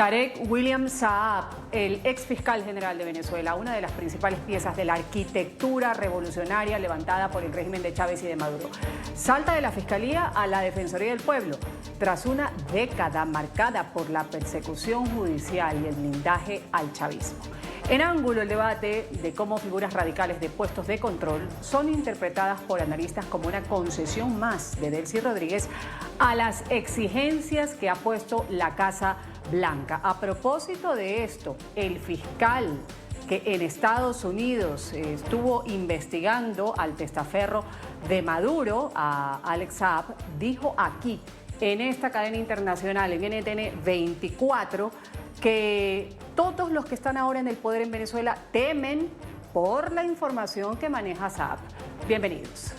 Tarek William Saab, el ex fiscal general de Venezuela, una de las principales piezas de la arquitectura revolucionaria levantada por el régimen de Chávez y de Maduro, salta de la Fiscalía a la Defensoría del Pueblo tras una década marcada por la persecución judicial y el blindaje al chavismo. En ángulo, el debate de cómo figuras radicales de puestos de control son interpretadas por analistas como una concesión más de Delcy Rodríguez a las exigencias que ha puesto la Casa Blanca. A propósito de esto, el fiscal que en Estados Unidos estuvo investigando al testaferro de Maduro, a Alex Saab, dijo aquí, en esta cadena internacional, en NTN 24, que todos los que están ahora en el poder en Venezuela temen por la información que maneja Saab. Bienvenidos.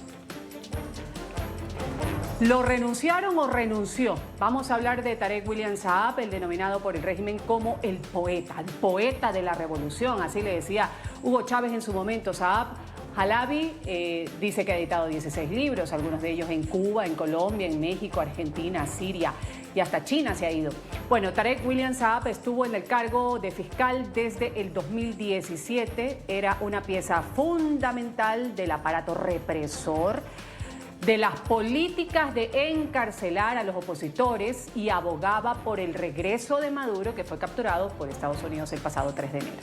¿Lo renunciaron o renunció? Vamos a hablar de Tarek William Saab, el denominado por el régimen como el poeta de la revolución, así le decía Hugo Chávez en su momento. Saab Halabi dice que ha editado 16 libros, algunos de ellos en Cuba, en Colombia, en México, Argentina, Siria y hasta China se ha ido. Bueno, Tarek William Saab estuvo en el cargo de fiscal desde el 2017, era una pieza fundamental del aparato represor, de las políticas de encarcelar a los opositores y abogaba por el regreso de Maduro, que fue capturado por Estados Unidos el pasado 3 de enero.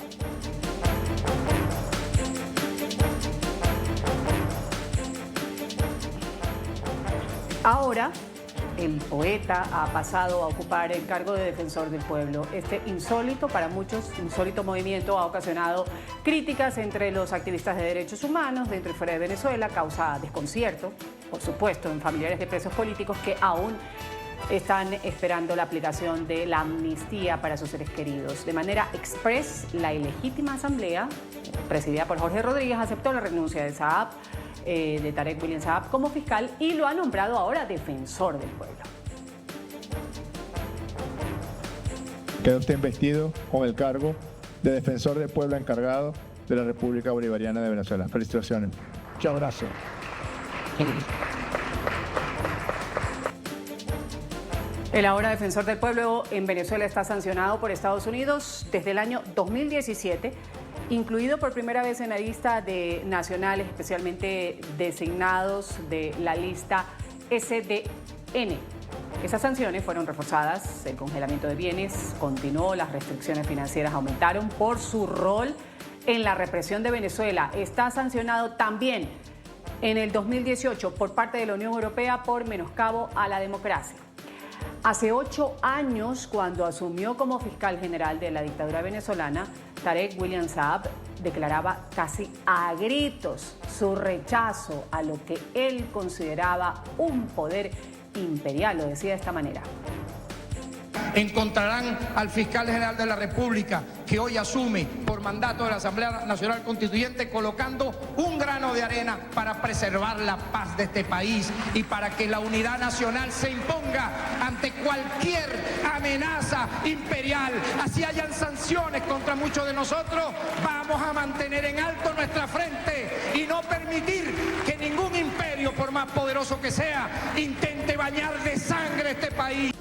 Ahora, el poeta ha pasado a ocupar el cargo de defensor del pueblo. Este insólito, para muchos, insólito movimiento ha ocasionado críticas entre los activistas de derechos humanos dentro y fuera de Venezuela, causa desconcierto, por supuesto, en familiares de presos políticos que aún están esperando la aplicación de la amnistía para sus seres queridos. De manera express, la ilegítima asamblea, presidida por Jorge Rodríguez, aceptó la renuncia de Saab, de Tarek William Saab como fiscal y lo ha nombrado ahora defensor del pueblo. Quedó usted investido con el cargo de defensor del pueblo encargado de la República Bolivariana de Venezuela. Felicitaciones. Muchas gracias. El ahora defensor del pueblo en Venezuela está sancionado por Estados Unidos desde el año 2017, incluido por primera vez en la lista de nacionales especialmente designados de la lista SDN. Esas sanciones fueron reforzadas, el congelamiento de bienes continuó, las restricciones financieras aumentaron por su rol en la represión de Venezuela. Está sancionado también en el 2018 por parte de la Unión Europea por menoscabo a la democracia. Hace 8 años, cuando asumió como fiscal general de la dictadura venezolana, Tarek William Saab declaraba casi a gritos su rechazo a lo que él consideraba un poder imperial, lo decía de esta manera. Encontrarán al fiscal general de la República que hoy asume por mandato de la Asamblea Nacional Constituyente colocando un grano de arena para preservar la paz de este país y para que la unidad nacional se imponga ante cualquier amenaza imperial. Así hayan sanciones contra muchos de nosotros, vamos a mantener en alto nuestra frente y no permitir que ningún imperio, por más poderoso que sea, intente bañar de sangre este país.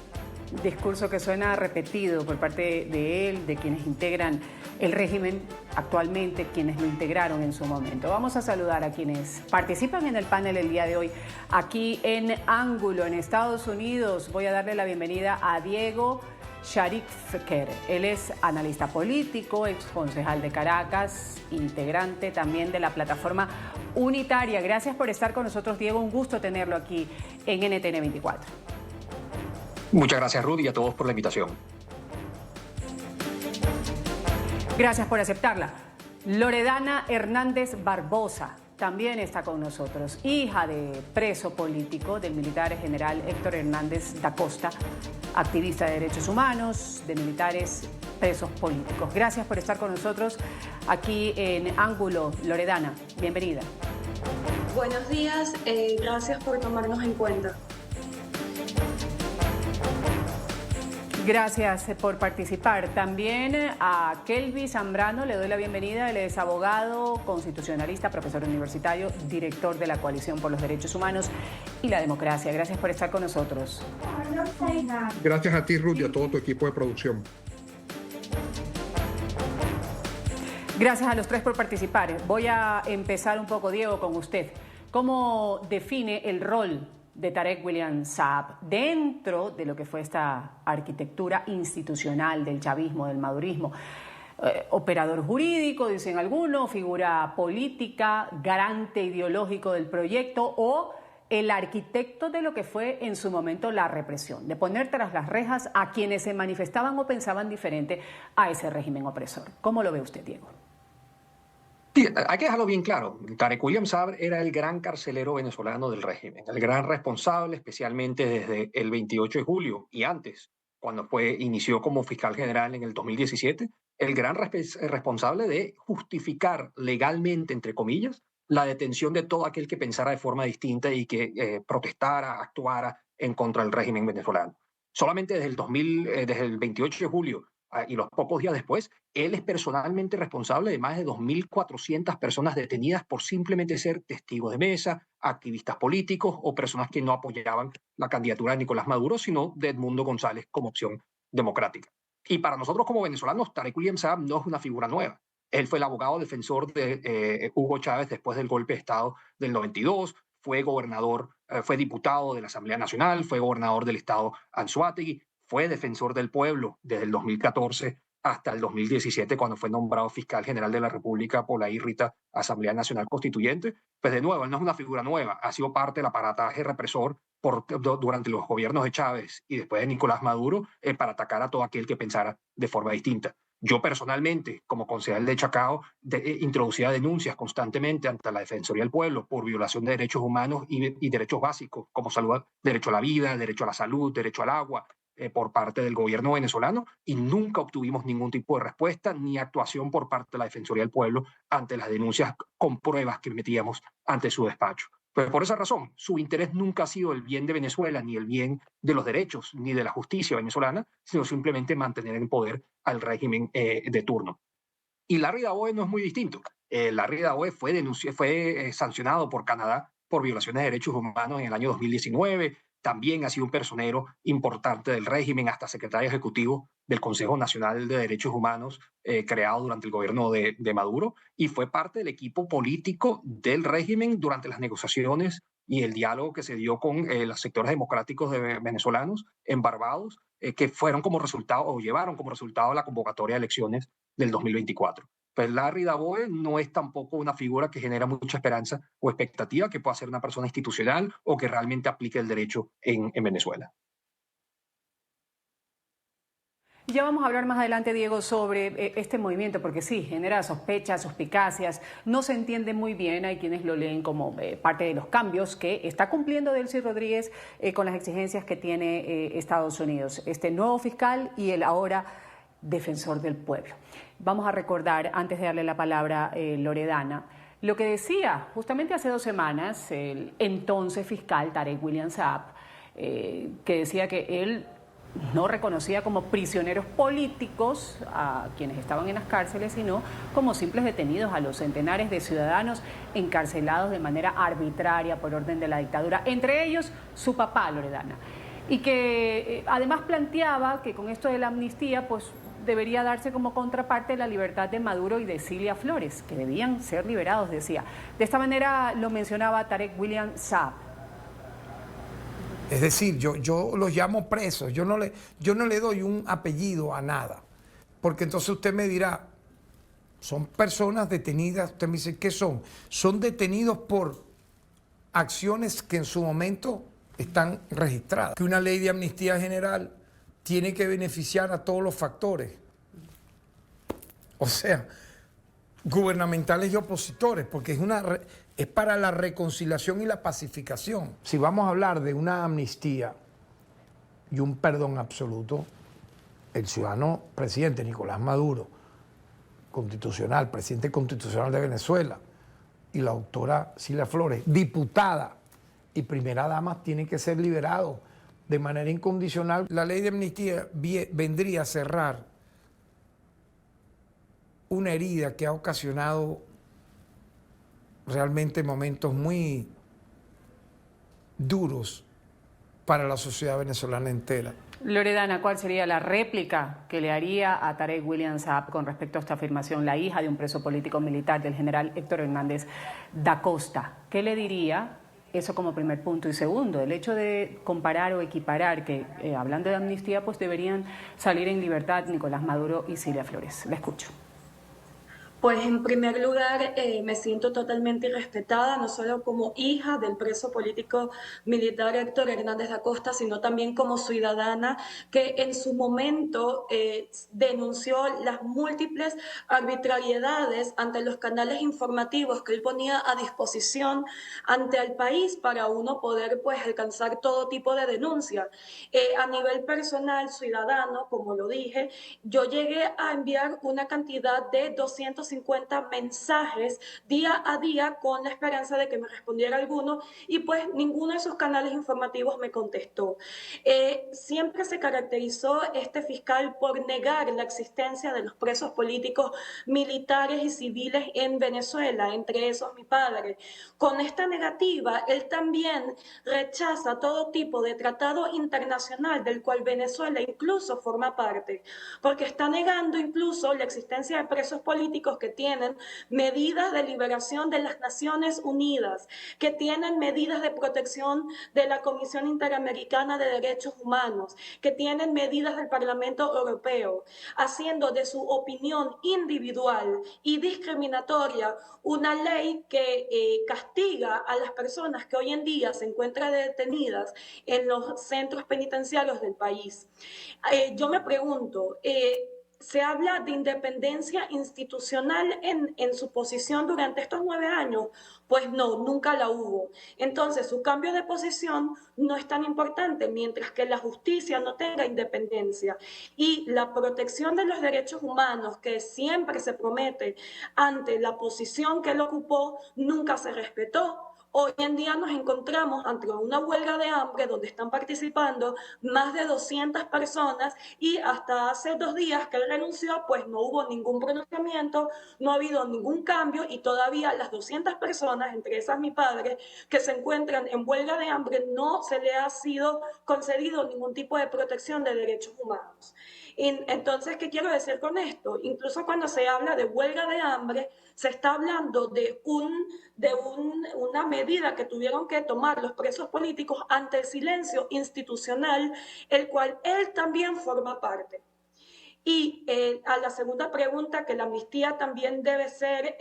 Discurso que suena repetido por parte de él, de quienes integran el régimen actualmente, quienes lo integraron en su momento. Vamos a saludar a quienes participan en el panel el día de hoy. Aquí en Ángulo, en Estados Unidos, voy a darle la bienvenida a Diego Sharifker. Él es analista político, ex concejal de Caracas, integrante también de la plataforma unitaria. Gracias por estar con nosotros, Diego. Un gusto tenerlo aquí en NTN 24. Muchas gracias, Rudy, y a todos por la invitación. Gracias por aceptarla. Loredana Hernández Barbosa también está con nosotros, hija de preso político del militar general Héctor Hernández da Costa, activista de derechos humanos, de militares presos políticos. Gracias por estar con nosotros aquí en Ángulo. Loredana, bienvenida. Buenos días, gracias por tomarnos en cuenta. Gracias por participar. También a Kelvin Zambrano le doy la bienvenida. Él es abogado, constitucionalista, profesor universitario, director de la Coalición por los Derechos Humanos y la Democracia. Gracias por estar con nosotros. Gracias a ti, Ruth, y a todo tu equipo de producción. Gracias a los tres por participar. Voy a empezar un poco, Diego, con usted. ¿Cómo define el rol de Tarek William Saab dentro de lo que fue esta arquitectura institucional del chavismo, del madurismo? Operador jurídico, dicen algunos, figura política, garante ideológico del proyecto o el arquitecto de lo que fue en su momento la represión, de poner tras las rejas a quienes se manifestaban o pensaban diferente a ese régimen opresor. ¿Cómo lo ve usted, Diego? Sí, hay que dejarlo bien claro. Tarek William Saab era el gran carcelero venezolano del régimen, el gran responsable, especialmente desde el 28 de julio y antes, cuando inició como fiscal general en el 2017, el gran responsable de justificar legalmente, entre comillas, la detención de todo aquel que pensara de forma distinta y que protestara, actuara en contra del régimen venezolano. Solamente desde el 28 de julio y los pocos días después, él es personalmente responsable de más de 2.400 personas detenidas por simplemente ser testigos de mesa, activistas políticos o personas que no apoyaban la candidatura de Nicolás Maduro, sino de Edmundo González como opción democrática. Y para nosotros como venezolanos, Tarek William Saab no es una figura nueva. Él fue el abogado defensor de Hugo Chávez después del golpe de Estado del 92, fue gobernador, fue diputado de la Asamblea Nacional, fue gobernador del Estado Anzoátegui, fue defensor del pueblo desde el 2014 hasta el 2017, cuando fue nombrado fiscal general de la República por la IRRITA, Asamblea Nacional Constituyente. Pues de nuevo, él no es una figura nueva, ha sido parte del aparataje represor durante los gobiernos de Chávez y después de Nicolás Maduro para atacar a todo aquel que pensara de forma distinta. Yo personalmente, como concejal de Chacao, introducía denuncias constantemente ante la Defensoría del Pueblo por violación de derechos humanos y derechos básicos, como salud, derecho a la vida, derecho a la salud, derecho al agua, por parte del gobierno venezolano, y nunca obtuvimos ningún tipo de respuesta ni actuación por parte de la Defensoría del Pueblo ante las denuncias con pruebas que metíamos ante su despacho. Pues por esa razón, su interés nunca ha sido el bien de Venezuela, ni el bien de los derechos, ni de la justicia venezolana, sino simplemente mantener en poder al régimen de turno. Y Larry Daboe no es muy distinto. Larry Daboe fue sancionado por Canadá por violaciones de derechos humanos en el año 2019, también ha sido un personero importante del régimen, hasta secretario ejecutivo del Consejo Nacional de Derechos Humanos, creado durante el gobierno de Maduro, y fue parte del equipo político del régimen durante las negociaciones y el diálogo que se dio con los sectores democráticos venezolanos en Barbados, que fueron como resultado o llevaron como resultado la convocatoria de elecciones del 2024. Pues Larry Daboe no es tampoco una figura que genera mucha esperanza o expectativa que pueda ser una persona institucional o que realmente aplique el derecho en Venezuela. Ya vamos a hablar más adelante, Diego, sobre este movimiento, porque sí, genera sospechas, suspicacias, no se entiende muy bien, hay quienes lo leen como parte de los cambios que está cumpliendo Delcy Rodríguez con las exigencias que tiene Estados Unidos, este nuevo fiscal y el ahora defensor del pueblo. Vamos a recordar, antes de darle la palabra Loredana, lo que decía justamente hace 2 semanas el entonces fiscal Tarek William Saab, que decía que él no reconocía como prisioneros políticos a quienes estaban en las cárceles, sino como simples detenidos a los centenares de ciudadanos encarcelados de manera arbitraria por orden de la dictadura, entre ellos su papá, Loredana. Y que además planteaba que con esto de la amnistía, pues debería darse como contraparte la libertad de Maduro y de Cilia Flores, que debían ser liberados, decía. De esta manera lo mencionaba Tarek William Saab. Es decir, yo los llamo presos, yo no le doy un apellido a nada, porque entonces usted me dirá, son personas detenidas, usted me dice, ¿qué son? Son detenidos por acciones que en su momento están registradas. Que una ley de amnistía general tiene que beneficiar a todos los factores, o sea, gubernamentales y opositores, porque es para la reconciliación y la pacificación. Si vamos a hablar de una amnistía y un perdón absoluto, el ciudadano presidente Nicolás Maduro, constitucional, presidente constitucional de Venezuela, y la doctora Cilia Flores, diputada y primera dama, tienen que ser liberados de manera incondicional. La ley de amnistía vendría a cerrar una herida que ha ocasionado realmente momentos muy duros para la sociedad venezolana entera. Loredana, ¿cuál sería la réplica que le haría a Tarek William Saab con respecto a esta afirmación, la hija de un preso político militar del general Héctor Hernández da Costa? ¿Qué le diría? Eso como primer punto. Y segundo, el hecho de comparar o equiparar que, hablando de amnistía, pues deberían salir en libertad Nicolás Maduro y Cilia Flores. La escucho. Pues en primer lugar, me siento totalmente irrespetada, no solo como hija del preso político militar Héctor Hernández da Costa, sino también como ciudadana que en su momento denunció las múltiples arbitrariedades ante los canales informativos que él ponía a disposición ante el país para uno poder pues alcanzar todo tipo de denuncia. A nivel personal, ciudadano, como lo dije, yo llegué a enviar una cantidad de 250 mensajes día a día con la esperanza de que me respondiera alguno y pues ninguno de esos canales informativos me contestó. Siempre se caracterizó este fiscal por negar la existencia de los presos políticos militares y civiles en Venezuela, entre esos mi padre. Con esta negativa, él también rechaza todo tipo de tratado internacional del cual Venezuela incluso forma parte, porque está negando incluso la existencia de presos políticos que tienen medidas de liberación de las Naciones Unidas, que tienen medidas de protección de la Comisión Interamericana de Derechos Humanos, que tienen medidas del Parlamento Europeo, haciendo de su opinión individual y discriminatoria una ley que castiga a las personas que hoy en día se encuentran detenidas en los centros penitenciarios del país. Yo me pregunto, se habla de independencia institucional en su posición durante estos 9 años. Pues no, nunca la hubo. Entonces, su cambio de posición no es tan importante, mientras que la justicia no tenga independencia. Y la protección de los derechos humanos, que siempre se promete ante la posición que él ocupó, nunca se respetó. Hoy en día nos encontramos ante una huelga de hambre donde están participando más de 200 personas y hasta hace 2 días que él renunció, pues no hubo ningún pronunciamiento, no ha habido ningún cambio y todavía las 200 personas, entre esas mi padre, que se encuentran en huelga de hambre, no se le ha sido concedido ningún tipo de protección de derechos humanos. Entonces, ¿qué quiero decir con esto? Incluso cuando se habla de huelga de hambre, se está hablando de una medida que tuvieron que tomar los presos políticos ante el silencio institucional, el cual él también forma parte. Y a la segunda pregunta, que la amnistía también debe ser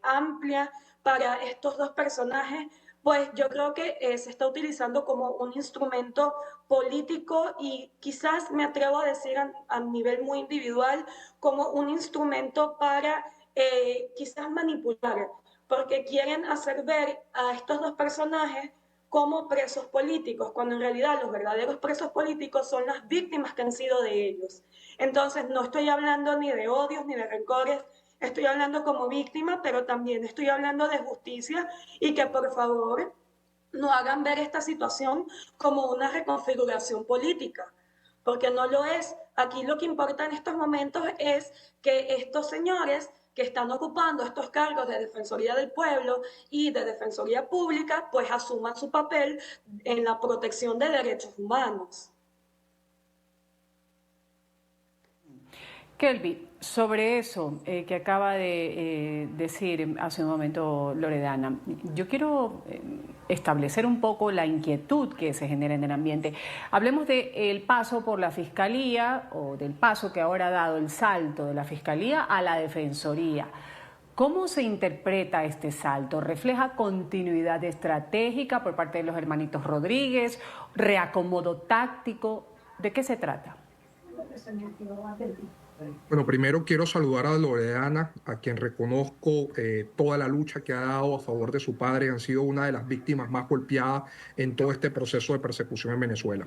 amplia para estos dos personajes, pues yo creo que se está utilizando como un instrumento político y quizás me atrevo a decir a nivel muy individual como un instrumento para quizás manipular, porque quieren hacer ver a estos dos personajes como presos políticos, cuando en realidad los verdaderos presos políticos son las víctimas que han sido de ellos. Entonces no estoy hablando ni de odios ni de rencores, estoy hablando como víctima, pero también estoy hablando de justicia y que por favor no hagan ver esta situación como una reconfiguración política, porque no lo es. Aquí lo que importa en estos momentos es que estos señores que están ocupando estos cargos de Defensoría del Pueblo y de Defensoría Pública, pues asuman su papel en la protección de derechos humanos. Kelby, sobre eso que acaba de decir hace un momento Loredana, yo quiero establecer un poco la inquietud que se genera en el ambiente. Hablemos del paso por la Fiscalía o del paso que ahora ha dado el salto de la Fiscalía a la Defensoría. ¿Cómo se interpreta este salto? ¿Refleja continuidad estratégica por parte de los hermanitos Rodríguez? ¿Reacomodo táctico? ¿De qué se trata? Bueno, primero quiero saludar a Loredana, a quien reconozco toda la lucha que ha dado a favor de su padre. Han sido una de las víctimas más golpeadas en todo este proceso de persecución en Venezuela.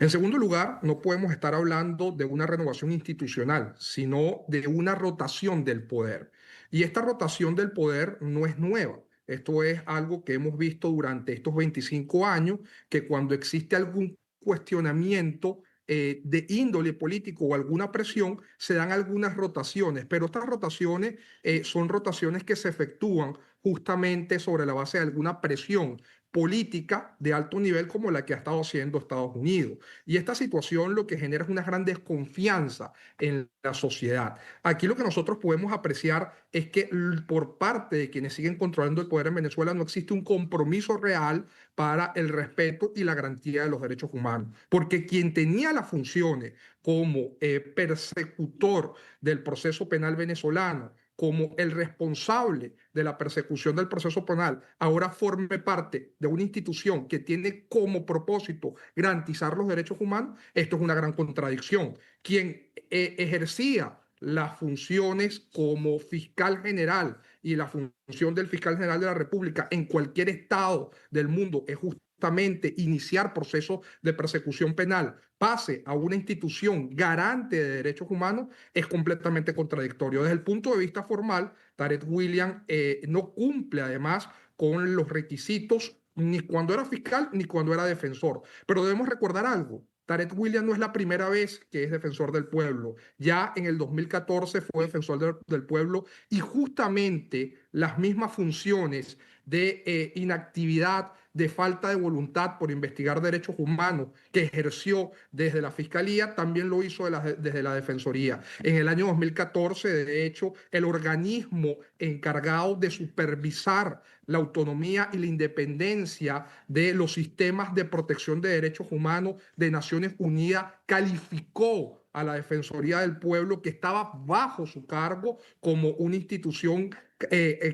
En segundo lugar, no podemos estar hablando de una renovación institucional, sino de una rotación del poder. Y esta rotación del poder no es nueva. Esto es algo que hemos visto durante estos 25 años, que cuando existe algún cuestionamiento de índole político o alguna presión, se dan algunas rotaciones, pero estas rotaciones son rotaciones que se efectúan justamente sobre la base de alguna presión política de alto nivel como la que ha estado haciendo Estados Unidos. Y esta situación lo que genera es una gran desconfianza en la sociedad. Aquí lo que nosotros podemos apreciar es que por parte de quienes siguen controlando el poder en Venezuela no existe un compromiso real para el respeto y la garantía de los derechos humanos. Porque quien tenía las funciones como persecutor del proceso penal venezolano, como el responsable de la persecución del proceso penal, ahora forme parte de una institución que tiene como propósito garantizar los derechos humanos, esto es una gran contradicción. Quien ejercía las funciones como fiscal general y la función del fiscal general de la República en cualquier estado del mundo es justamente iniciar procesos de persecución penal, pase a una institución garante de derechos humanos, es completamente contradictorio. Desde el punto de vista formal, Tarek William no cumple además con los requisitos ni cuando era fiscal ni cuando era defensor. Pero debemos recordar algo. Tarek William no es la primera vez que es defensor del pueblo. Ya en el 2014 fue defensor del pueblo y justamente las mismas funciones de inactividad, de falta de voluntad por investigar derechos humanos que ejerció desde la Fiscalía, también lo hizo desde la Defensoría. En el año 2014, de hecho, el organismo encargado de supervisar la autonomía y la independencia de los sistemas de protección de derechos humanos de Naciones Unidas calificó a la Defensoría del Pueblo, que estaba bajo su cargo, como una institución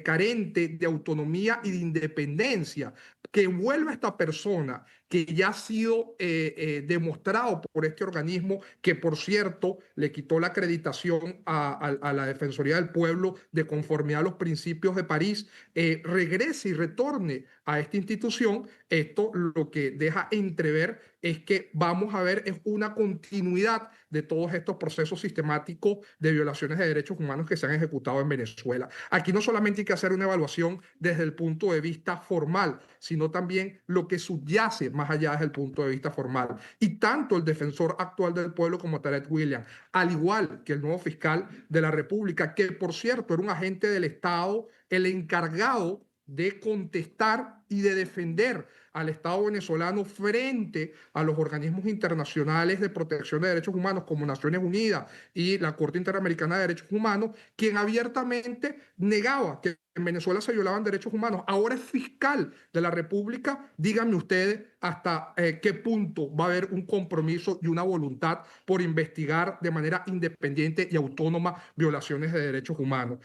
carente de autonomía y de independencia, que vuelve a esta persona que ya ha sido demostrado por este organismo, que por cierto le quitó la acreditación a la Defensoría del Pueblo de conformidad a los principios de París, regrese y retorne a esta institución. Esto lo que deja entrever es que vamos a ver es una continuidad de todos estos procesos sistemáticos de violaciones de derechos humanos que se han ejecutado en Venezuela. Aquí no solamente hay que hacer una evaluación desde el punto de vista formal, sino también lo que subyace más allá desde el punto de vista formal. Y tanto el defensor actual del pueblo como Tarek William, al igual que el nuevo fiscal de la República, que por cierto era un agente del Estado, el encargado de contestar y de defender al Estado venezolano frente a los organismos internacionales de protección de derechos humanos como Naciones Unidas y la Corte Interamericana de Derechos Humanos, quien abiertamente negaba que en Venezuela se violaban derechos humanos. Ahora es fiscal de la República. Díganme ustedes hasta qué punto va a haber un compromiso y una voluntad por investigar de manera independiente y autónoma violaciones de derechos humanos.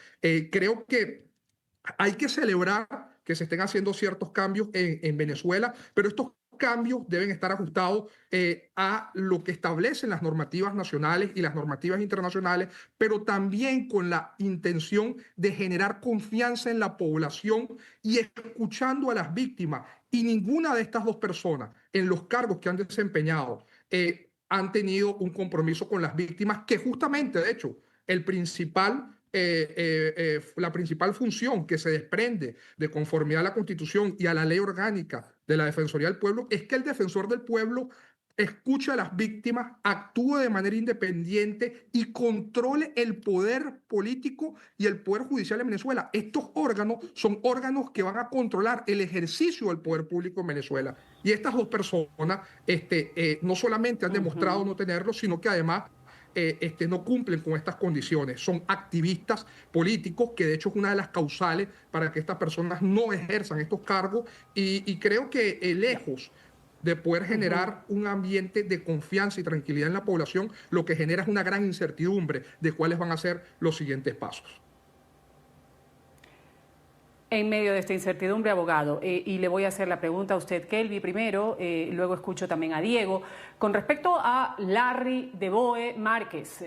Creo que hay que celebrar que se estén haciendo ciertos cambios en Venezuela, pero estos cambios deben estar ajustados a lo que establecen las normativas nacionales y las normativas internacionales, pero también con la intención de generar confianza en la población y escuchando a las víctimas. Y ninguna de estas dos personas en los cargos que han desempeñado han tenido un compromiso con las víctimas, que justamente, de hecho, la principal función que se desprende de conformidad a la Constitución y a la ley orgánica de la Defensoría del Pueblo es que el defensor del pueblo escuche a las víctimas, actúe de manera independiente y controle el poder político y el poder judicial en Venezuela. Estos órganos son órganos que van a controlar el ejercicio del poder público en Venezuela. Y estas dos personas no solamente han demostrado no tenerlo, sino que además no cumplen con estas condiciones. Son activistas políticos, que de hecho es una de las causales para que estas personas no ejerzan estos cargos, y creo que lejos de poder generar un ambiente de confianza y tranquilidad en la población, lo que genera es una gran incertidumbre de cuáles van a ser los siguientes pasos. En medio de esta incertidumbre, abogado, y le voy a hacer la pregunta a usted, Kelvin, primero, luego escucho también a Diego, con respecto a Larry de Boe Márquez,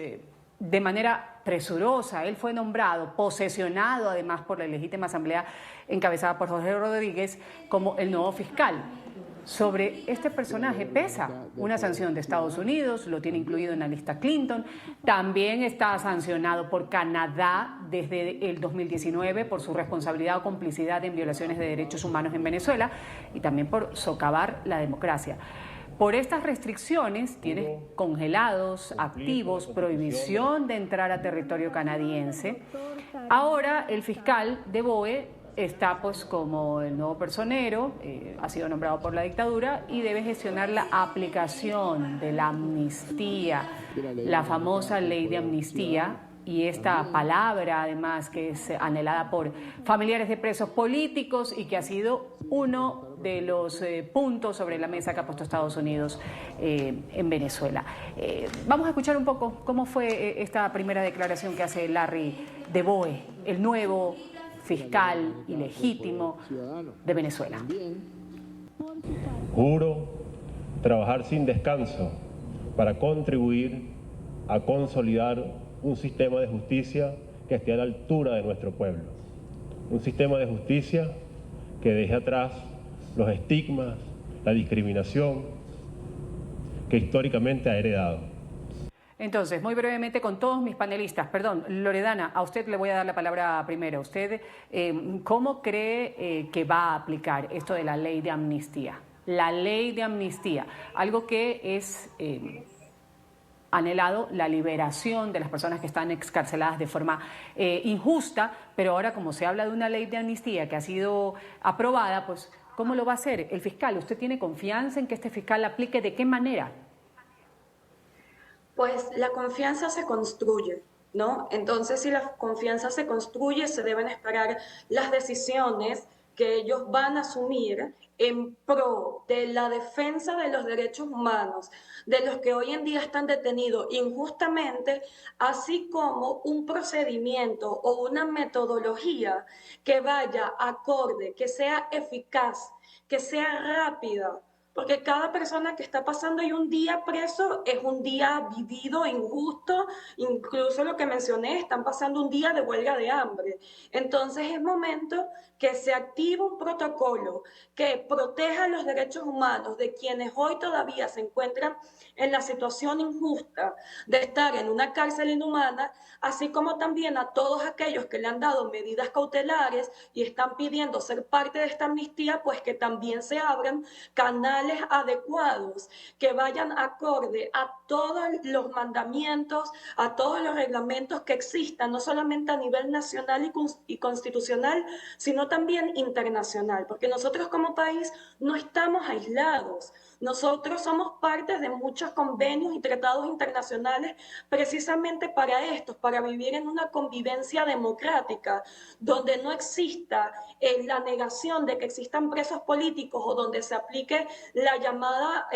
de manera presurosa, él fue nombrado, posesionado además por la legítima asamblea encabezada por Jorge Rodríguez como el nuevo fiscal. Sobre este personaje pesa una sanción de Estados Unidos, lo tiene incluido en la lista Clinton, también está sancionado por Canadá desde el 2019 por su responsabilidad o complicidad en violaciones de derechos humanos en Venezuela y también por socavar la democracia. Por estas restricciones tiene congelados activos, prohibición de entrar a territorio canadiense. Ahora el fiscal de Boe está pues como el nuevo personero, ha sido nombrado por la dictadura y debe gestionar la aplicación de la amnistía, la famosa ley de amnistía, y esta palabra además que es anhelada por familiares de presos políticos y que ha sido uno de los puntos sobre la mesa que ha puesto Estados Unidos en Venezuela. Vamos a escuchar un poco cómo fue esta primera declaración que hace Larry de Boe, el nuevo fiscal ilegítimo de Venezuela. Juro trabajar sin descanso para contribuir a consolidar un sistema de justicia que esté a la altura de nuestro pueblo. Un sistema de justicia que deje atrás los estigmas, la discriminación que históricamente ha heredado. Entonces, muy brevemente con todos mis panelistas, perdón, Loredana, a usted le voy a dar la palabra primero. ¿Usted cómo cree que va a aplicar esto de la ley de amnistía? La ley de amnistía, algo que es anhelado, la liberación de las personas que están excarceladas de forma injusta, pero ahora como se habla de una ley de amnistía que ha sido aprobada, pues ¿cómo lo va a hacer el fiscal? ¿Usted tiene confianza en que este fiscal aplique? ¿De qué manera? Pues la confianza se construye, ¿no? Entonces, si la confianza se construye, se deben esperar las decisiones que ellos van a asumir en pro de la defensa de los derechos humanos, de los que hoy en día están detenidos injustamente, así como un procedimiento o una metodología que vaya acorde, que sea eficaz, que sea rápida. Porque cada persona que está pasando hoy un día preso es un día vivido, injusto, incluso lo que mencioné, están pasando un día de huelga de hambre. Entonces es momento que se active un protocolo que proteja los derechos humanos de quienes hoy todavía se encuentran en la situación injusta de estar en una cárcel inhumana, así como también a todos aquellos que le han dado medidas cautelares y están pidiendo ser parte de esta amnistía, pues que también se abran canales adecuados, que vayan acorde a todos los mandamientos, a todos los reglamentos que existan, no solamente a nivel nacional y constitucional, sino también internacional, porque nosotros como país no estamos aislados. Nosotros somos parte de muchos convenios y tratados internacionales precisamente para esto, para vivir en una convivencia democrática, donde no exista la negación de que existan presos políticos o donde se aplique la llamada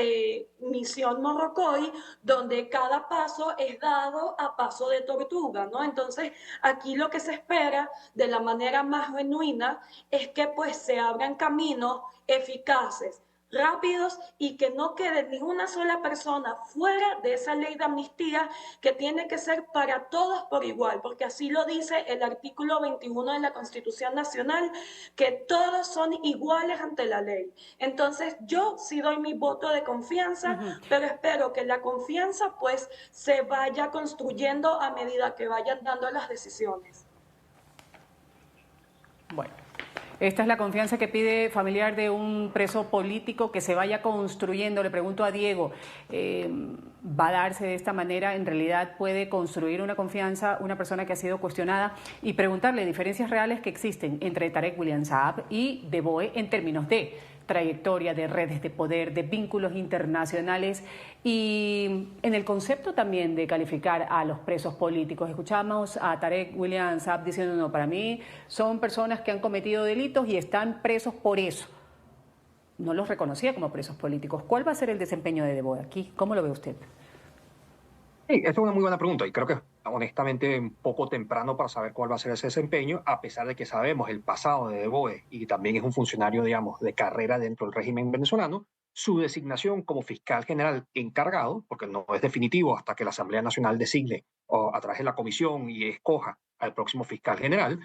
misión Morrocoy, donde cada paso es dado a paso de tortuga, ¿no? Entonces, aquí lo que se espera de la manera más genuina es que pues se abran caminos eficaces, rápidos y que no quede ni una sola persona fuera de esa ley de amnistía que tiene que ser para todos por igual, porque así lo dice el artículo 21 de la Constitución Nacional, que todos son iguales ante la ley. Entonces yo sí doy mi voto de confianza, pero espero que la confianza pues se vaya construyendo a medida que vayan dando las decisiones. Bueno. Esta es la confianza que pide familiar de un preso político, que se vaya construyendo. Le pregunto a Diego, ¿va a darse de esta manera? ¿En realidad puede construir una confianza una persona que ha sido cuestionada? Y preguntarle diferencias reales que existen entre Tarek William Saab y de Boe en términos de trayectoria, de redes de poder, de vínculos internacionales y en el concepto también de calificar a los presos políticos. Escuchamos a Tarek William Saab diciendo, no, para mí son personas que han cometido delitos y están presos por eso. No los reconocía como presos políticos. ¿Cuál va a ser el desempeño de Boe aquí? ¿Cómo lo ve usted? Sí, esa es una muy buena pregunta y creo que honestamente un poco temprano para saber cuál va a ser ese desempeño, a pesar de que sabemos el pasado de Boe y también es un funcionario, digamos, de carrera dentro del régimen venezolano. Su designación como fiscal general encargado, porque no es definitivo hasta que la Asamblea Nacional designe o a través de la comisión y escoja al próximo fiscal general,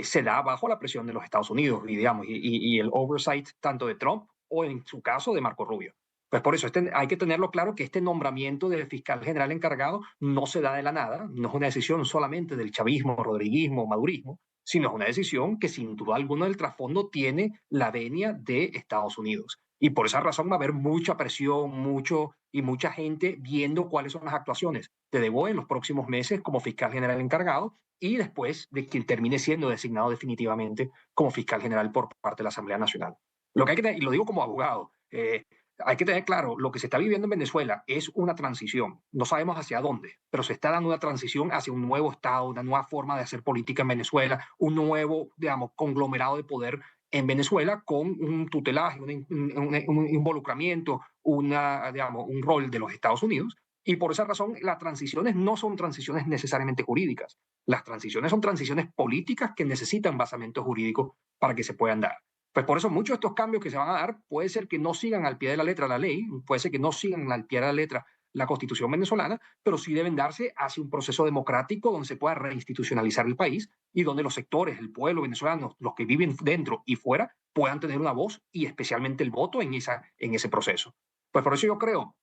se da bajo la presión de los Estados Unidos y, digamos, y el oversight tanto de Trump o en su caso de Marco Rubio. Pues por eso hay que tenerlo claro que este nombramiento de fiscal general encargado no se da de la nada, no es una decisión solamente del chavismo, rodriguismo, madurismo, sino es una decisión que sin duda alguna del trasfondo tiene la venia de Estados Unidos. Y por esa razón va a haber mucha presión, mucha gente viendo cuáles son las actuaciones de Boe en los próximos meses como fiscal general encargado y después de quien termine siendo designado definitivamente como fiscal general por parte de la Asamblea Nacional. Lo que hay que tener, y lo digo como abogado, hay que tener claro, lo que se está viviendo en Venezuela es una transición. No sabemos hacia dónde, pero se está dando una transición hacia un nuevo Estado, una nueva forma de hacer política en Venezuela, un nuevo, digamos, conglomerado de poder en Venezuela con un tutelaje, un involucramiento, digamos, un rol de los Estados Unidos. Y por esa razón, las transiciones no son transiciones necesariamente jurídicas. Las transiciones son transiciones políticas que necesitan basamento jurídico para que se puedan dar. Pues por eso muchos de estos cambios que se van a dar puede ser que no sigan al pie de la letra la ley, puede ser que no sigan al pie de la letra la Constitución venezolana, pero sí deben darse hacia un proceso democrático donde se pueda reinstitucionalizar el país y donde los sectores, el pueblo venezolano, los que viven dentro y fuera, puedan tener una voz y especialmente el voto en ese proceso. Pues por eso yo creo,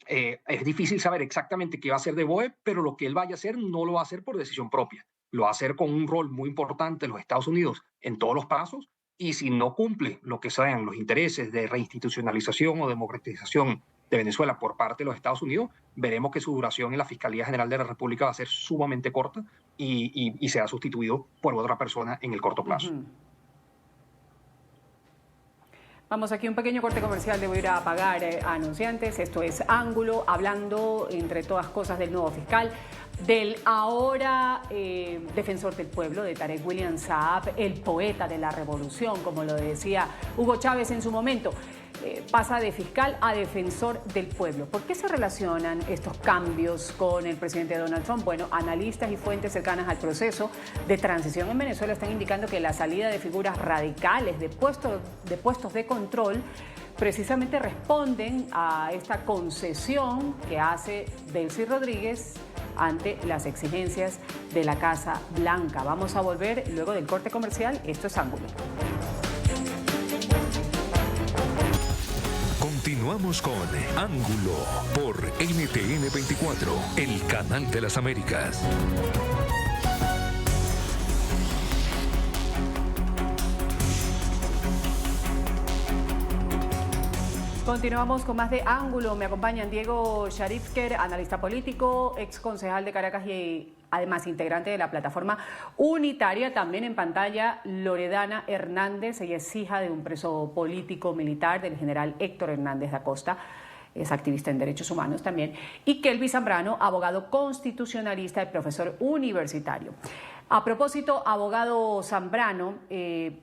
es difícil saber exactamente qué va a hacer de Boe, pero lo que él vaya a hacer no lo va a hacer por decisión propia. Lo va a hacer con un rol muy importante en los Estados Unidos en todos los pasos, y si no cumple lo que sean los intereses de reinstitucionalización o democratización de Venezuela por parte de los Estados Unidos, veremos que su duración en la Fiscalía General de la República va a ser sumamente corta y será sustituido por otra persona en el corto plazo. Vamos aquí un pequeño corte comercial, debo ir a pagar anunciantes. Esto es Ángulo, hablando entre todas cosas del nuevo fiscal, del ahora defensor del pueblo, de Tarek William Saab, el poeta de la revolución, como lo decía Hugo Chávez en su momento. Pasa de fiscal a defensor del pueblo. ¿Por qué se relacionan estos cambios con el presidente Donald Trump? Bueno, analistas y fuentes cercanas al proceso de transición en Venezuela están indicando que la salida de figuras radicales de puestos de control precisamente responden a esta concesión que hace Delcy Rodríguez ante las exigencias de la Casa Blanca. Vamos a volver luego del corte comercial. Esto es Ángulo. Continuamos con Ángulo por NTN 24, el canal de las Américas. Continuamos con más de Ángulo. Me acompañan Diego Sharifker, analista político, ex concejal de Caracas y además integrante de la plataforma unitaria. También en pantalla Loredana Hernández, ella es hija de un preso político militar del general Héctor Hernández da Costa, es activista en derechos humanos también, y Kelvin Zambrano, abogado constitucionalista y profesor universitario. A propósito, abogado Zambrano,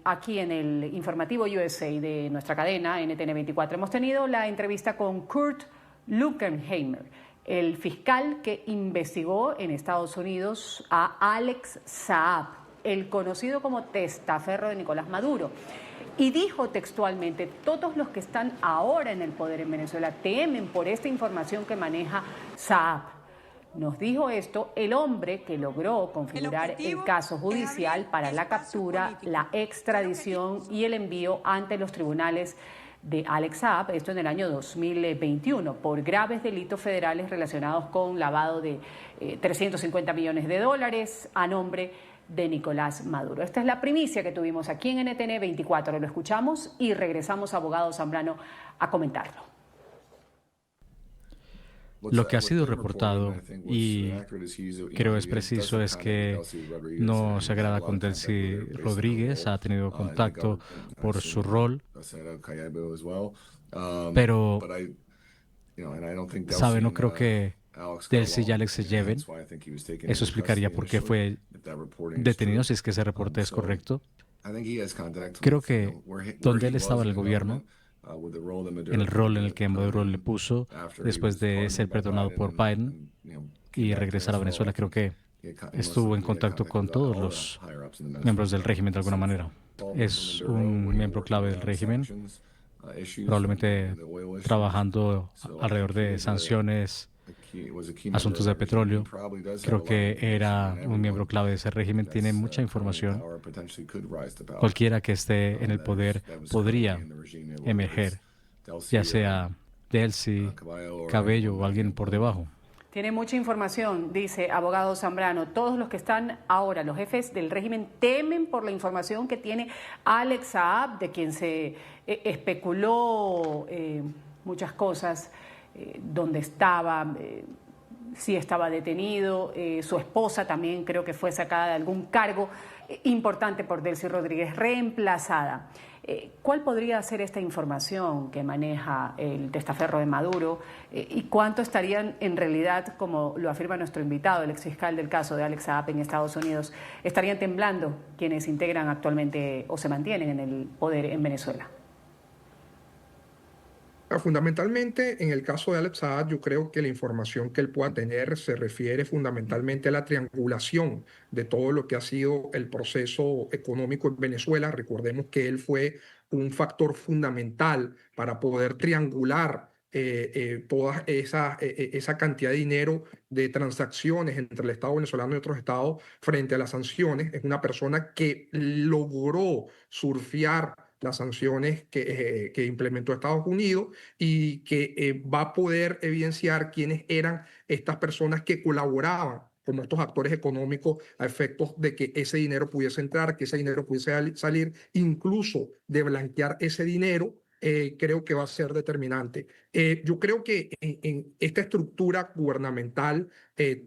aquí en el informativo USA de nuestra cadena NTN 24 hemos tenido la entrevista con Kurt Luckenheimer, el fiscal que investigó en Estados Unidos a Alex Saab, el conocido como testaferro de Nicolás Maduro. Y dijo textualmente: todos los que están ahora en el poder en Venezuela temen por esta información que maneja Saab. Nos dijo esto el hombre que logró configurar el caso judicial para la captura, la extradición y el envío ante los tribunales de Alex Saab, esto en el año 2021, por graves delitos federales relacionados con lavado de 350 millones de dólares a nombre de Nicolás Maduro. Esta es la primicia que tuvimos aquí en NTN 24. Lo escuchamos y regresamos, abogado Zambrano, a comentarlo. Lo que ha sido reportado, y creo es preciso, es que no se agrada con Delcy Rodríguez, ha tenido contacto por su rol, pero, sabe, no creo que Delcy y Alex se lleven. Eso explicaría por qué fue detenido, si es que ese reporte es correcto. Creo que donde él estaba en el gobierno, en el rol en el que Maduro le puso después de ser perdonado por Biden y regresar a Venezuela, creo que estuvo en contacto con todos los miembros del régimen de alguna manera. Es un miembro clave del régimen, probablemente trabajando alrededor de sanciones, asuntos de petróleo. Creo que era un miembro clave de ese régimen. Tiene mucha información. Cualquiera que esté en el poder podría emerger, ya sea Delcy, Cabello o alguien por debajo. Tiene mucha información, dice abogado Zambrano. Todos los que están ahora, los jefes del régimen, temen por la información que tiene Alex Saab, de quien se especuló muchas cosas, dónde estaba, sí estaba detenido, su esposa también creo que fue sacada de algún cargo importante por Delcy Rodríguez, reemplazada. ¿Cuál podría ser esta información que maneja el testaferro de Maduro y cuánto estarían en realidad, como lo afirma nuestro invitado, el exfiscal del caso de Alex Saab en Estados Unidos, estarían temblando quienes integran actualmente o se mantienen en el poder en Venezuela? Fundamentalmente, en el caso de Alex Saab, yo creo que la información que él pueda tener se refiere fundamentalmente a la triangulación de todo lo que ha sido el proceso económico en Venezuela. Recordemos que él fue un factor fundamental para poder triangular toda esa cantidad de dinero de transacciones entre el Estado venezolano y otros estados frente a las sanciones. Es una persona que logró surfear las sanciones que implementó Estados Unidos y que va a poder evidenciar quiénes eran estas personas que colaboraban como estos actores económicos a efectos de que ese dinero pudiese entrar, que ese dinero pudiese salir, incluso de blanquear ese dinero. Creo que va a ser determinante. Yo creo que en esta estructura gubernamental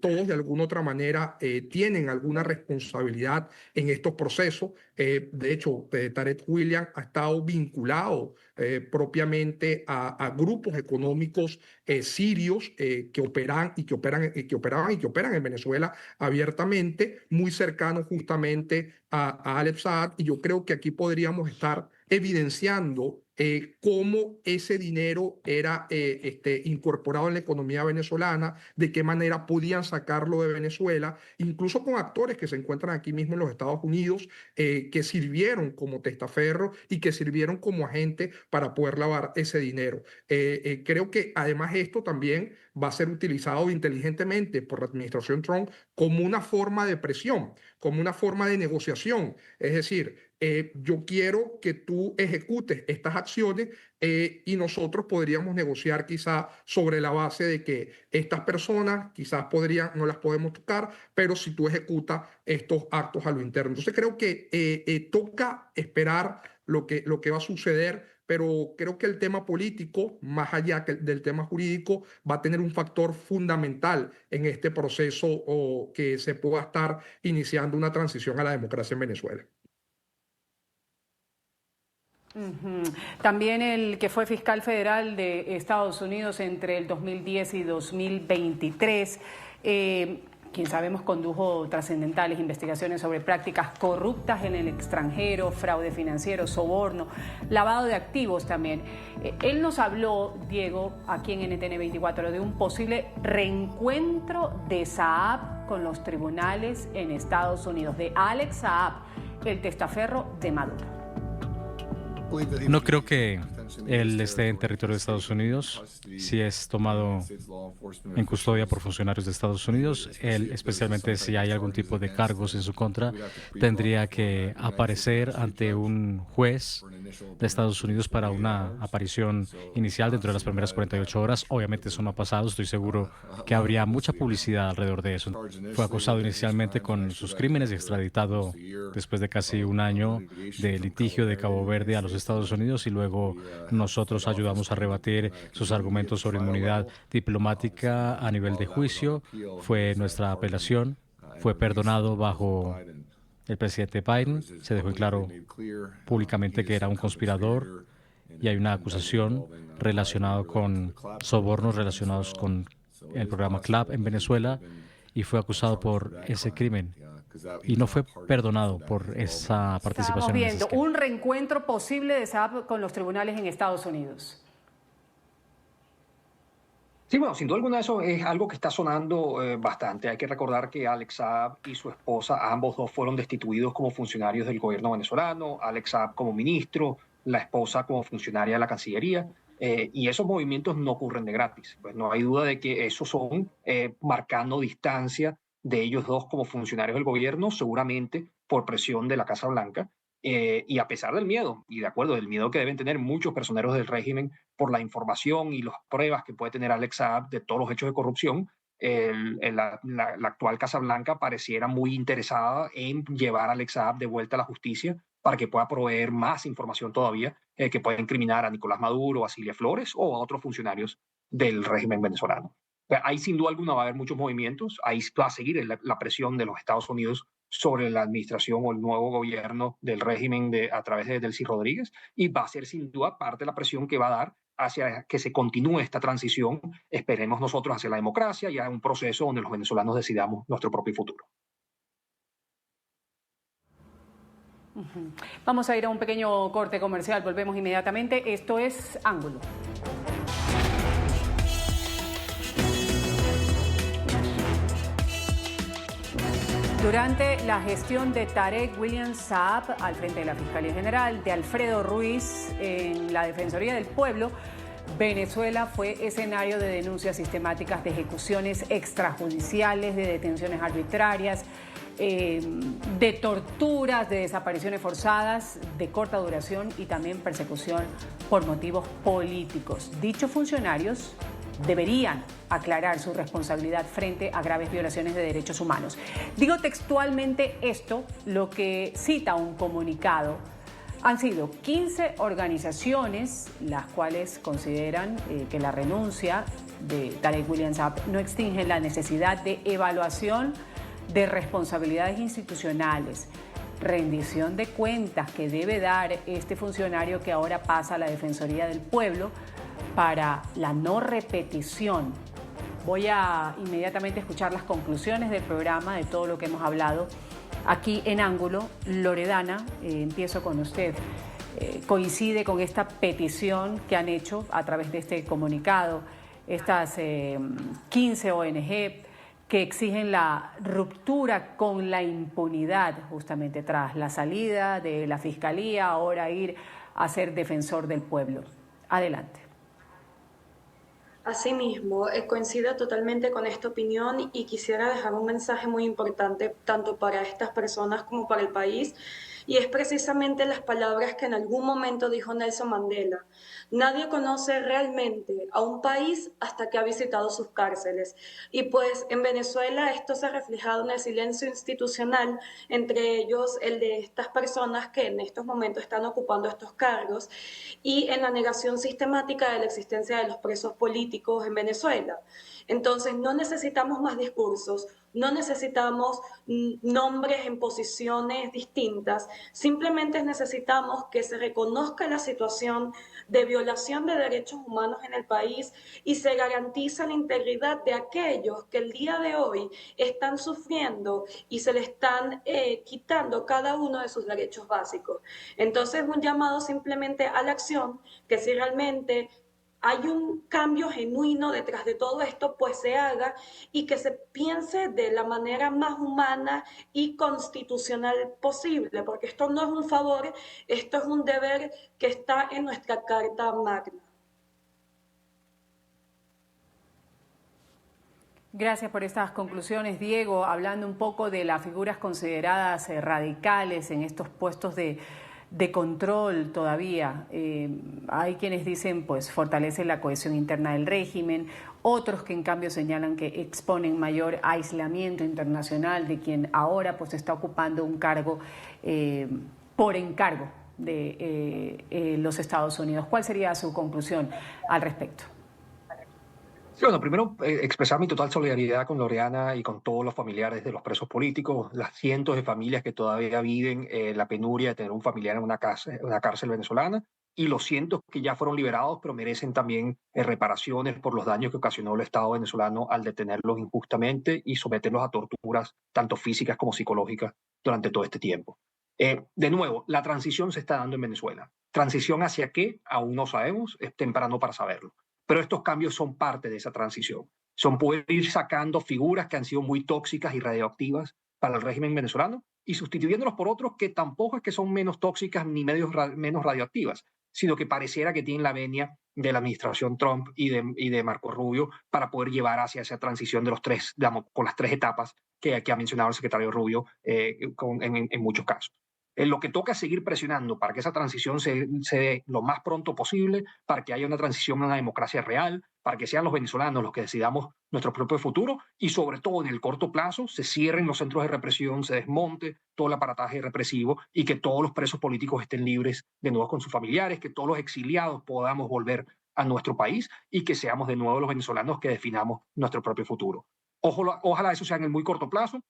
todos de alguna otra manera tienen alguna responsabilidad en estos procesos. De hecho, Tarek William ha estado vinculado propiamente a grupos económicos sirios que operan y que operan en Venezuela abiertamente, muy cercanos justamente a Alex Saab, y yo creo que aquí podríamos estar evidenciando cómo ese dinero era incorporado en la economía venezolana, de qué manera podían sacarlo de Venezuela, incluso con actores que se encuentran aquí mismo en los Estados Unidos, que sirvieron como testaferro y que sirvieron como agente para poder lavar ese dinero. Creo que además esto también va a ser utilizado inteligentemente por la administración Trump como una forma de presión, como una forma de negociación. Es decir, yo quiero que tú ejecutes estas acciones y nosotros podríamos negociar quizá sobre la base de que estas personas quizás no las podemos tocar, pero si tú ejecutas estos actos a lo interno. Entonces creo que toca esperar lo que va a suceder, pero creo que el tema político, más allá del tema jurídico, va a tener un factor fundamental en este proceso o que se pueda estar iniciando una transición a la democracia en Venezuela. También el que fue fiscal federal de Estados Unidos entre el 2010 y 2023, quien sabemos condujo trascendentales investigaciones sobre prácticas corruptas en el extranjero, fraude financiero, soborno, lavado de activos también. Él nos habló, Diego, aquí en NTN 24, de un posible reencuentro de Saab con los tribunales en Estados Unidos, de Alex Saab, el testaferro de Maduro. No creo que él esté en territorio de Estados Unidos. Si es tomado en custodia por funcionarios de Estados Unidos, él, especialmente si hay algún tipo de cargos en su contra, tendría que aparecer ante un juez de Estados Unidos para una aparición inicial dentro de las primeras 48 horas. Obviamente eso no ha pasado. Estoy seguro que habría mucha publicidad alrededor de eso. Fue acusado inicialmente con sus crímenes y extraditado después de casi un año de litigio de Cabo Verde a los Estados Unidos, y luego nosotros ayudamos a rebatir sus argumentos sobre inmunidad diplomática a nivel de juicio. Fue nuestra apelación, fue perdonado bajo el presidente Biden, se dejó en claro públicamente que era un conspirador y hay una acusación relacionada con sobornos relacionados con el programa CLAP en Venezuela, y fue acusado por ese crimen y no fue perdonado por esa participación. Estamos viendo un reencuentro posible de Saab con los tribunales en Estados Unidos. Sí, bueno, sin duda alguna eso es algo que está sonando bastante. Hay que recordar que Alex Saab y su esposa, ambos dos fueron destituidos como funcionarios del gobierno venezolano, Alex Saab como ministro, la esposa como funcionaria de la Cancillería. Y esos movimientos no ocurren de gratis. Pues no hay duda de que esos son marcando distancia de ellos dos como funcionarios del gobierno, seguramente por presión de la Casa Blanca, y a pesar del miedo, y de acuerdo, del miedo que deben tener muchos personeros del régimen por la información y las pruebas que puede tener Alex Saab de todos los hechos de corrupción, la actual Casa Blanca pareciera muy interesada en llevar a Alex Saab de vuelta a la justicia para que pueda proveer más información todavía que pueda incriminar a Nicolás Maduro, a Cilia Flores o a otros funcionarios del régimen venezolano. Ahí sin duda alguna va a haber muchos movimientos, ahí va a seguir la presión de los Estados Unidos sobre la administración o el nuevo gobierno del régimen a través de Delcy Rodríguez, y va a ser sin duda parte de la presión que va a dar hacia que se continúe esta transición, esperemos nosotros, hacia la democracia y a un proceso donde los venezolanos decidamos nuestro propio futuro. Vamos a ir a un pequeño corte comercial, volvemos inmediatamente. Esto es Ángulo. Durante la gestión de Tarek William Saab al frente de la Fiscalía General, de Alfredo Ruiz en la Defensoría del Pueblo, Venezuela fue escenario de denuncias sistemáticas de ejecuciones extrajudiciales, de detenciones arbitrarias, de torturas, de desapariciones forzadas de corta duración y también persecución por motivos políticos. Dichos funcionarios deberían aclarar su responsabilidad frente a graves violaciones de derechos humanos. Digo textualmente esto, lo que cita un comunicado. Han sido 15 organizaciones las cuales consideran que la renuncia de Tarek William Saab no extingue la necesidad de evaluación de responsabilidades institucionales, rendición de cuentas que debe dar este funcionario que ahora pasa a la Defensoría del Pueblo para la no repetición. Voy a inmediatamente escuchar las conclusiones del programa, de todo lo que hemos hablado aquí en Ángulo. Loredana, empiezo con usted. ¿Coincide con esta petición que han hecho a través de este comunicado estas 15 ONG que exigen la ruptura con la impunidad justamente tras la salida de la Fiscalía, ahora ir a ser defensor del pueblo? Adelante. Asimismo, coincido totalmente con esta opinión y quisiera dejar un mensaje muy importante tanto para estas personas como para el país, y es precisamente las palabras que en algún momento dijo Nelson Mandela. Nadie conoce realmente a un país hasta que ha visitado sus cárceles. Y pues en Venezuela esto se ha reflejado en el silencio institucional, entre ellos el de estas personas que en estos momentos están ocupando estos cargos, y en la negación sistemática de la existencia de los presos políticos en Venezuela. Entonces no necesitamos más discursos, no necesitamos nombres en posiciones distintas, simplemente necesitamos que se reconozca la situación de violación de derechos humanos en el país y se garantice la integridad de aquellos que el día de hoy están sufriendo y se le están quitando cada uno de sus derechos básicos. Entonces, un llamado simplemente a la acción, que si realmente hay un cambio genuino detrás de todo esto, pues se haga y que se piense de la manera más humana y constitucional posible, porque esto no es un favor, esto es un deber que está en nuestra Carta Magna. Gracias por estas conclusiones, Diego. Hablando un poco de las figuras consideradas radicales en estos puestos de control todavía. Hay quienes dicen, pues, fortalece la cohesión interna del régimen, otros que en cambio señalan que exponen mayor aislamiento internacional de quien ahora pues está ocupando un cargo por encargo de los Estados Unidos. ¿Cuál sería su conclusión al respecto? Sí, bueno, primero expresar mi total solidaridad con Loredana y con todos los familiares de los presos políticos, las cientos de familias que todavía viven la penuria de tener un familiar en una cárcel venezolana, y los cientos que ya fueron liberados, pero merecen también reparaciones por los daños que ocasionó el Estado venezolano al detenerlos injustamente y someterlos a torturas, tanto físicas como psicológicas, durante todo este tiempo. De nuevo, la transición se está dando en Venezuela. ¿Transición hacia qué? Aún no sabemos, es temprano para saberlo. Pero estos cambios son parte de esa transición. Son poder ir sacando figuras que han sido muy tóxicas y radioactivas para el régimen venezolano y sustituyéndolos por otros que tampoco es que son menos tóxicas ni menos radioactivas, sino que pareciera que tienen la venia de la administración Trump y de Marco Rubio para poder llevar hacia esa transición de los tres, digamos, con las tres etapas que ha mencionado el secretario Rubio en muchos casos. Lo que toca es seguir presionando para que esa transición se dé lo más pronto posible, para que haya una transición a una democracia real, para que sean los venezolanos los que decidamos nuestro propio futuro y sobre todo en el corto plazo se cierren los centros de represión, se desmonte todo el aparataje represivo y que todos los presos políticos estén libres de nuevo con sus familiares, que todos los exiliados podamos volver a nuestro país y que seamos de nuevo los venezolanos que definamos nuestro propio futuro. Ojalá eso sea en el muy corto plazo.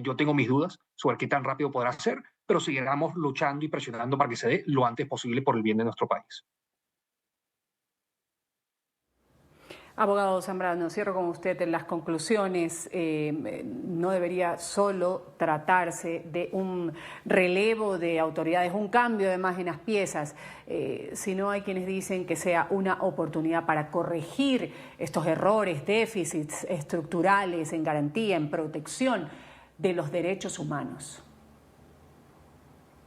Yo tengo mis dudas sobre qué tan rápido podrá ser, pero seguiremos luchando y presionando para que se dé lo antes posible por el bien de nuestro país. Abogado Zambrano, cierro con usted en las conclusiones. No debería solo tratarse de un relevo de autoridades, un cambio de más en las piezas, sino hay quienes dicen que sea una oportunidad para corregir estos errores, déficits estructurales en garantía, en protección de los derechos humanos.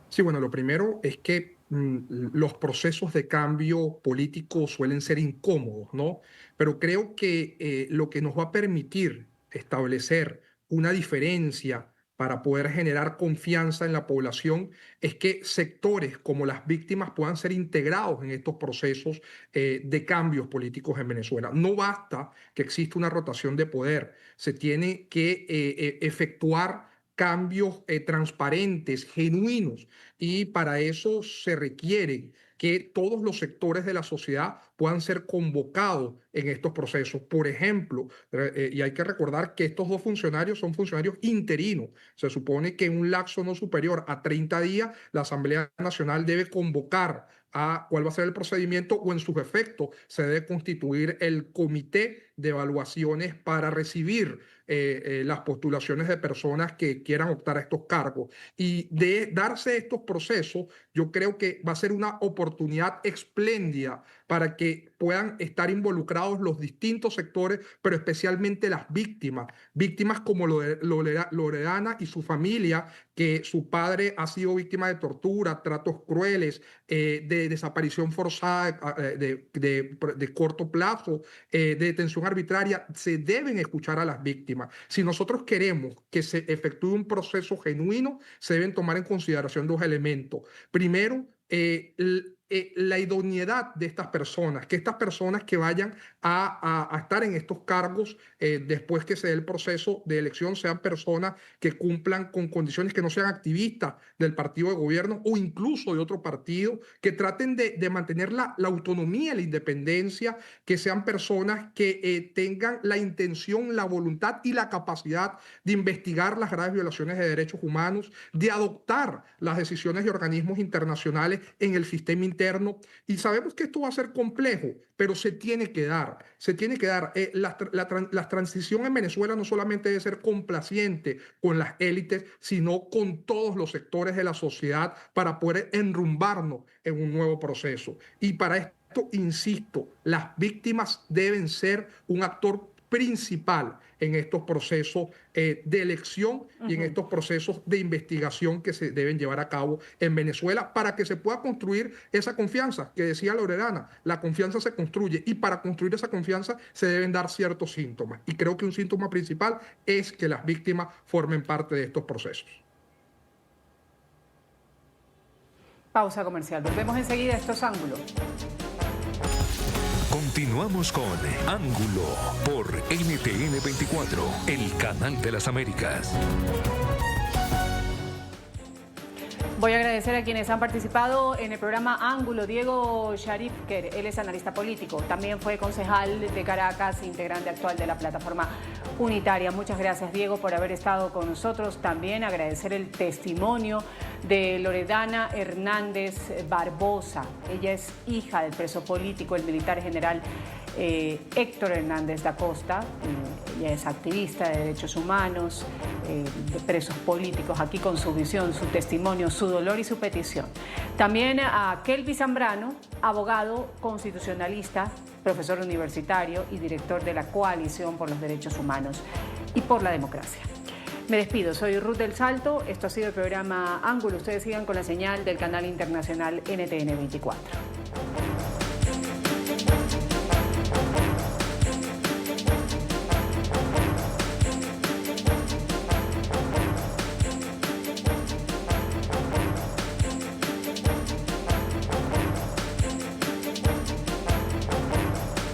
Sí, bueno, lo primero es que los procesos de cambio político suelen ser incómodos, ¿no? Pero creo que lo que nos va a permitir establecer una diferencia para poder generar confianza en la población es que sectores como las víctimas puedan ser integrados en estos procesos de cambios políticos en Venezuela. No basta que exista una rotación de poder, se tiene que efectuar cambios transparentes, genuinos, y para eso se requiere que todos los sectores de la sociedad puedan ser convocados en estos procesos. Por ejemplo, y hay que recordar que estos dos funcionarios son funcionarios interinos. Se supone que en un lapso no superior a 30 días la Asamblea Nacional debe convocar a cuál va a ser el procedimiento, o en sus efectos se debe constituir el comité de evaluaciones para recibir las postulaciones de personas que quieran optar a estos cargos. Y de darse estos procesos, yo creo que va a ser una oportunidad espléndida para que puedan estar involucrados los distintos sectores, pero especialmente las víctimas como Loredana y su familia, que su padre ha sido víctima de tortura, tratos crueles, de desaparición forzada de corto plazo, de detención arbitraria. Se deben escuchar a las víctimas. Si nosotros queremos que se efectúe un proceso genuino, se deben tomar en consideración dos elementos. Primero, la idoneidad de estas personas, que estas personas que vayan a estar en estos cargos después que se dé el proceso de elección sean personas que cumplan con condiciones, que no sean activistas del partido de gobierno o incluso de otro partido, que traten de mantener la autonomía, la independencia, que sean personas que tengan la intención, la voluntad y la capacidad de investigar las graves violaciones de derechos humanos, de adoptar las decisiones de organismos internacionales en el sistema interno. Y sabemos que esto va a ser complejo, pero se tiene que dar. La transición en Venezuela no solamente debe ser complaciente con las élites, sino con todos los sectores de la sociedad para poder enrumbarnos en un nuevo proceso. Y para esto, insisto, las víctimas deben ser un actor principal en estos procesos de elección y en estos procesos de investigación que se deben llevar a cabo en Venezuela para que se pueda construir esa confianza que decía Loredana. La confianza se construye, y para construir esa confianza se deben dar ciertos síntomas, y creo que un síntoma principal es que las víctimas formen parte de estos procesos. Pausa comercial. Volvemos enseguida. Esto es Ángulo. Continuamos con Ángulo por NTN 24, el canal de las Américas. Voy a agradecer a quienes han participado en el programa Ángulo. Diego Sharifker, él es analista político, también fue concejal de Caracas, integrante actual de la plataforma unitaria. Muchas gracias, Diego, por haber estado con nosotros. También agradecer el testimonio de Loredana Hernández Barbosa. Ella es hija del preso político, el militar general Héctor Hernández da Costa. Ella es activista de derechos humanos, de presos políticos, aquí con su visión, su testimonio, su dolor y su petición. También a Kelvin Zambrano, abogado constitucionalista, profesor universitario y director de la Coalición por los Derechos Humanos y por la Democracia. Me despido, soy Ruth del Salto, esto ha sido el programa Ángulo. Ustedes sigan con la señal del canal internacional NTN 24.